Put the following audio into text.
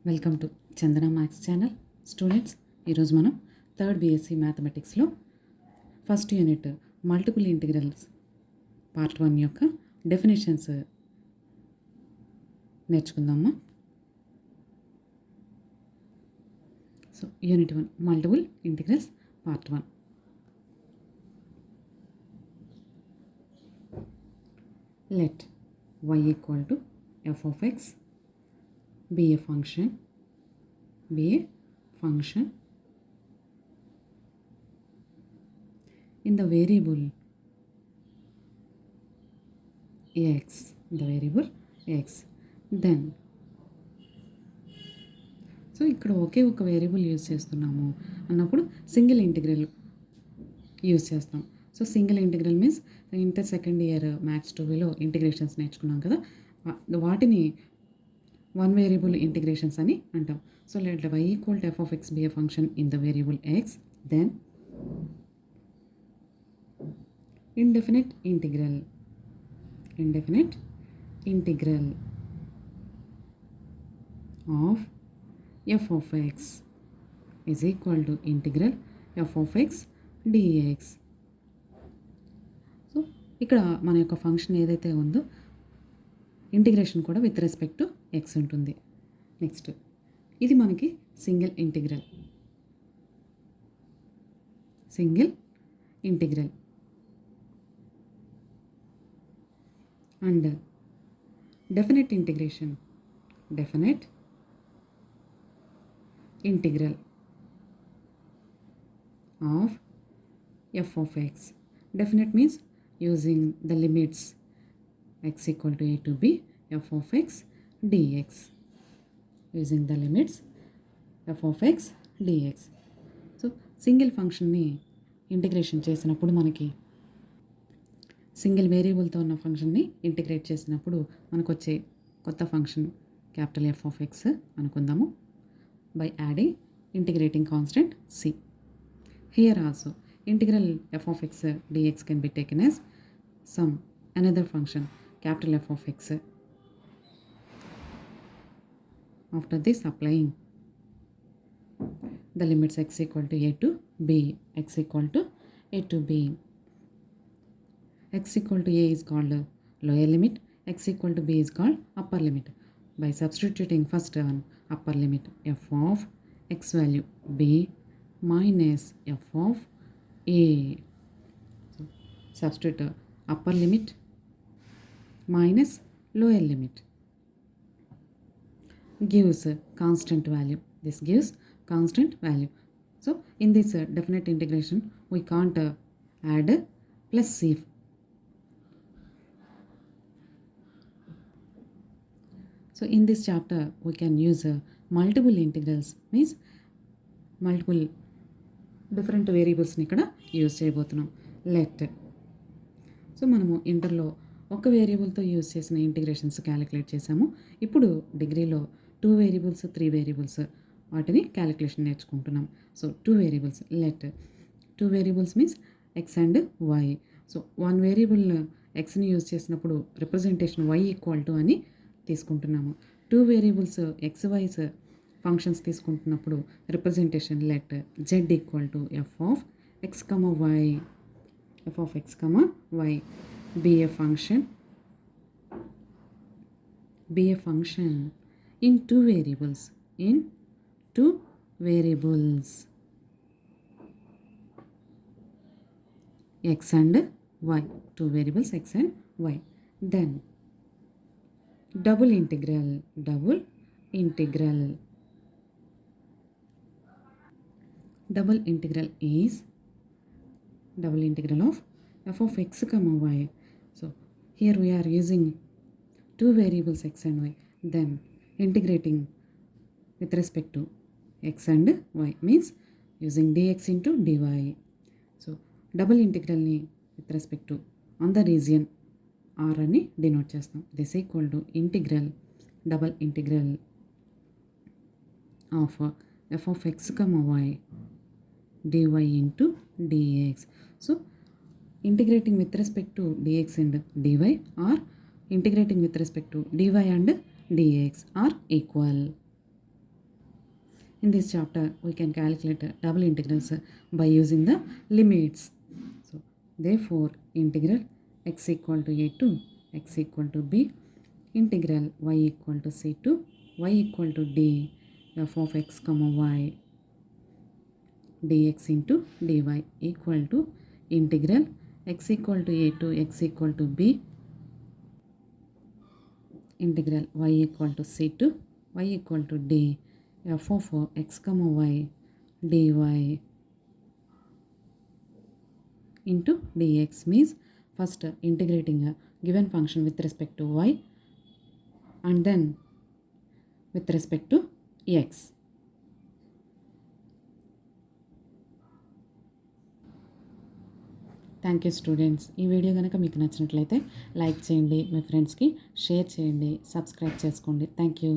Welcome to Chandana maths channel. Students, ఈరోజు మనం third BSc మ్యాథమెటిక్స్లో first unit multiple integrals part 1 యొక్క డెఫినేషన్స్ నేర్చుకుందామా. So unit 1 multiple integrals part 1. Let y equal to f of x be a function in the variable x, then so ఇక్కడ ఒకే ఒక variable use చేస్తున్నాము అన్నప్పుడు single integral use చేస్తాం. So single integral means inter second year maths 2లో integrations నేర్చుకున్నాం కదా, వాటిని one variable integrations అని అంటాం. So let y equal to f of x be a function in the variable x, then indefinite integral of f of x is equal to integral f of x dx. So ఇక్కడ మన యొక్క function ఏదైతే ఉందో integration కూడా with respect to X ఉంటుంది. Next ఇది మనకి single integral and definite integral of f of x. Definite means using the limits x equal to a to b f of x dx. Using the limits f of x dx. So single ఫంక్షన్ని integration చేసినప్పుడు మనకి single వేరియబుల్తో ఉన్న ఫంక్షన్ని integrate చేసినప్పుడు మనకు వచ్చే కొత్త function capital f of x అనుకుందాము by adding integrating constant c. Here also integral f of x dx can be taken as some another function capital F of x. After this, applying the limits x equal to a to b, x equal to b. X equal to a is called lower limit, x equal to b is called upper limit. By substituting first one upper limit f of x value b minus f of a. So substitute upper limit minus lower limit gives constant value. This gives constant value. So in this definite integration we can't add plus c. So in this chapter we can use multiple integrals, means multiple different వేరియబుల్స్ని ఇక్కడ use చేయబోతున్నాం. Let so మనము ఇంటర్లో ఒక వేరియబుల్తో use చేసిన integrations calculate చేసాము. ఇప్పుడు డిగ్రీలో 2 వేరియబుల్స్ 3 వేరియబుల్స్ వాటిని క్యాలిక్యులేషన్ నేర్చుకుంటున్నాం. So 2 variables, let 2 variables means X and Y. So 1 variable ఎక్స్ని యూజ్ చేసినప్పుడు రిప్రజెంటేషన్ వై ఈక్వల్ టు అని తీసుకుంటున్నాము. 2 వేరియబుల్స్ ఎక్స్ వైస్ ఫంక్షన్స్ తీసుకుంటున్నప్పుడు representation let Z equal to F of X comma Y be a function in two variables x and y, 2 variables x and y. Then double integral is double integral of f of x comma y. So here we are using 2 variables x and y, then integrating with respect to x and y means using dx into dy. So double integral ni with respect to on the region r అని denote చేస్తాం. This equal to double integral of f of x comma y dy into dx. So integrating with respect to dx and dy or integrating with respect to dy and dx are equal. In this chapter, we can calculate double integrals by using the limits. So, therefore, integral x equal to a to x equal to b, integral y equal to c to y equal to d f of x comma y dx into dy equal to integral x equal to a to x equal to b, integral y equal to c to y equal to d f of x comma y dy into dx means first integrating a given function with respect to y and then with respect to x. Thank you students. ఈ video కనుక మీకు నచ్చినట్లయితే like చేయండి, మీ ఫ్రెండ్స్కి share చేయండి, subscribe చేసుకోండి. Thank you.